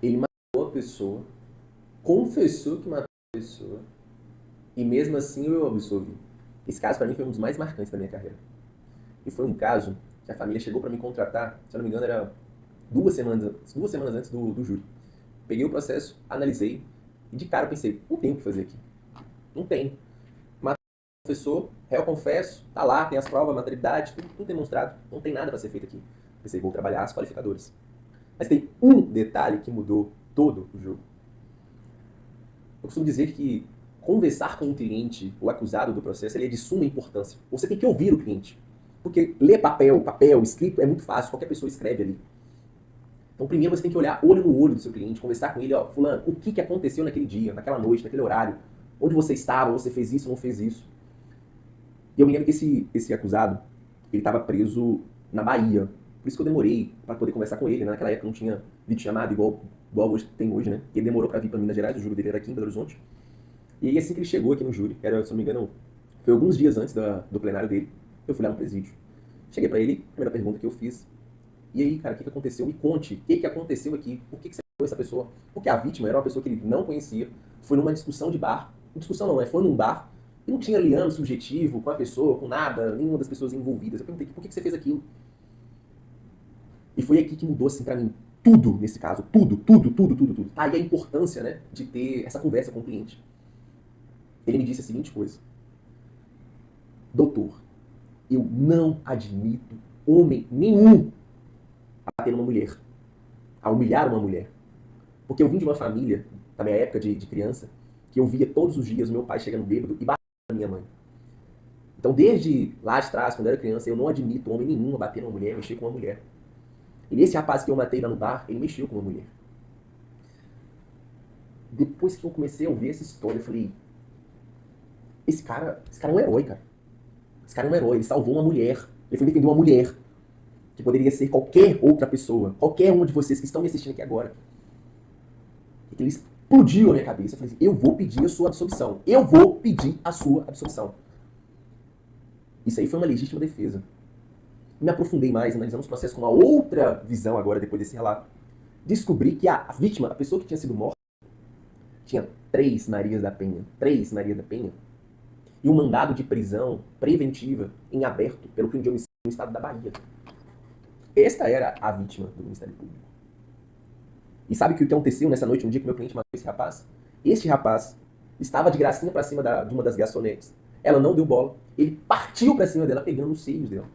Ele matou a pessoa, confessou que matou a pessoa, e mesmo assim eu o absolvi. Esse caso, para mim, foi um dos mais marcantes da minha carreira. E foi um caso que a família chegou para me contratar, se eu não me engano, era 2 semanas antes do júri. Peguei o processo, analisei, e de cara eu pensei, não tem o que fazer aqui. Não tem. Matou o professor, réu confesso, tá lá, tem as provas, a materialidade, tudo demonstrado, não tem nada para ser feito aqui. Pensei, vou trabalhar as qualificadoras. Mas tem um detalhe que mudou todo o jogo. Eu costumo dizer que conversar com o cliente, o acusado do processo, ele é de suma importância. Você tem que ouvir o cliente. Porque ler papel, escrito, é muito fácil, qualquer pessoa escreve ali. Então, primeiro você tem que olhar olho no olho do seu cliente, conversar com ele, ó, fulano, o que aconteceu naquele dia, naquela noite, naquele horário? Onde você estava, você fez isso, não fez isso? E eu me lembro que esse acusado, ele estava preso na Bahia. Por isso que eu demorei para poder conversar com ele, né? Naquela época não tinha vídeo chamado igual hoje tem hoje, né? E ele demorou para vir para Minas Gerais, o júri dele era aqui em Belo Horizonte. E aí assim que ele chegou aqui no júri, era, se não me engano, foi alguns dias antes do plenário dele, eu fui lá no presídio. Cheguei para ele, a primeira pergunta que eu fiz, e aí, cara, o que aconteceu? Me conte, o que aconteceu aqui? Por que você matou essa pessoa? Porque a vítima era uma pessoa que ele não conhecia, foi numa discussão de bar, discussão não, foi num bar, e não tinha liame subjetivo com a pessoa, com nada, nenhuma das pessoas envolvidas. Eu perguntei, por que você fez aquilo? E foi aqui que mudou, assim, pra mim, tudo nesse caso, tudo. Aí a importância, né, de ter essa conversa com o cliente. Ele me disse a seguinte coisa: doutor, eu não admito homem nenhum a bater numa mulher, a humilhar uma mulher. Porque eu vim de uma família, na minha época de criança, que eu via todos os dias o meu pai chegando bêbado e batendo na minha mãe. Então, desde lá de trás, quando eu era criança, eu não admito homem nenhum a bater numa mulher, mexer com uma mulher. E nesse rapaz que eu matei lá no bar, ele mexeu com uma mulher. Depois que eu comecei a ouvir essa história, eu falei, esse cara é um herói, cara. Esse cara é um herói, ele salvou uma mulher. Ele foi defender uma mulher, que poderia ser qualquer outra pessoa, qualquer um de vocês que estão me assistindo aqui agora. E ele explodiu a minha cabeça. Eu falei assim, eu vou pedir a sua absolvição. Eu vou pedir a sua absolvição. Isso aí foi uma legítima defesa. Me aprofundei mais, analisando os processos com uma outra visão agora, depois desse relato. Descobri que a vítima, a pessoa que tinha sido morta, tinha 3 Marias da Penha, e um mandado de prisão preventiva em aberto pelo crime de homicídio no estado da Bahia. Esta era a vítima do Ministério Público. E sabe o que aconteceu nessa noite, no dia que meu cliente matou esse rapaz? Este rapaz estava de gracinha pra cima de uma das garçonetes. Ela não deu bola. Ele partiu pra cima dela, pegando os seios dela.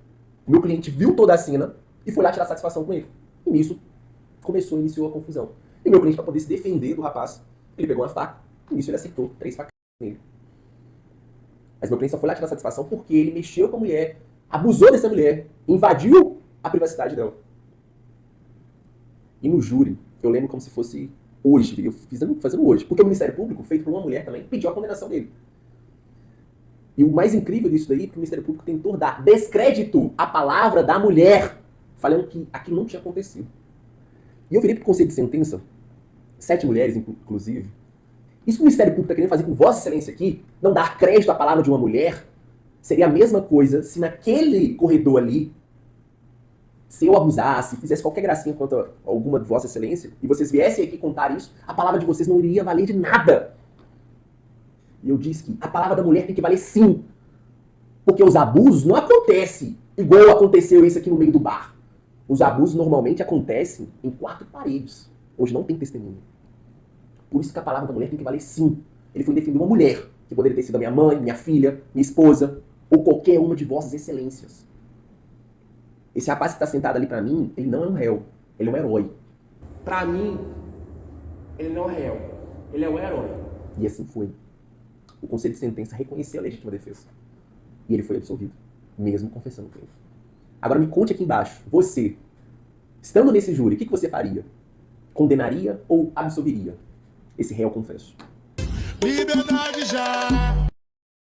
O meu cliente viu toda a cena e foi lá tirar satisfação com ele. E nisso, iniciou a confusão. E meu cliente, para poder se defender do rapaz, ele pegou uma faca. E nisso ele acertou 3 facas nele. Mas meu cliente só foi lá tirar satisfação porque ele mexeu com a mulher, abusou dessa mulher, invadiu a privacidade dela. E no júri, eu lembro como se fosse hoje, eu fazendo hoje, porque o Ministério Público, feito por uma mulher também, pediu a condenação dele. E o mais incrível disso daí é que o Ministério Público tentou dar descrédito à palavra da mulher, falando que aquilo não tinha acontecido. E eu virei para o conselho de sentença, 7 mulheres, inclusive. Isso que o Ministério Público está querendo fazer com Vossa Excelência aqui, não dar crédito à palavra de uma mulher, seria a mesma coisa se naquele corredor ali, se eu abusasse, fizesse qualquer gracinha contra alguma de Vossa Excelência, e vocês viessem aqui contar isso, a palavra de vocês não iria valer de nada. E eu disse que a palavra da mulher tem que valer sim. Porque os abusos não acontecem igual aconteceu isso aqui no meio do bar. Os abusos normalmente acontecem em 4 paredes, onde não tem testemunha. Por isso que a palavra da mulher tem que valer sim. Ele foi defender uma mulher, que poderia ter sido a minha mãe, minha filha, minha esposa, ou qualquer uma de vossas excelências. Esse rapaz que está sentado ali pra mim, ele não é um réu, ele é um herói. Pra mim, ele não é réu, ele é um herói. E assim foi. O conselho de sentença reconheceu a legítima defesa. E ele foi absolvido, mesmo confessando com ele. Agora me conte aqui embaixo, você, estando nesse júri, o que você faria? Condenaria ou absolveria esse réu confesso? Liberdade já!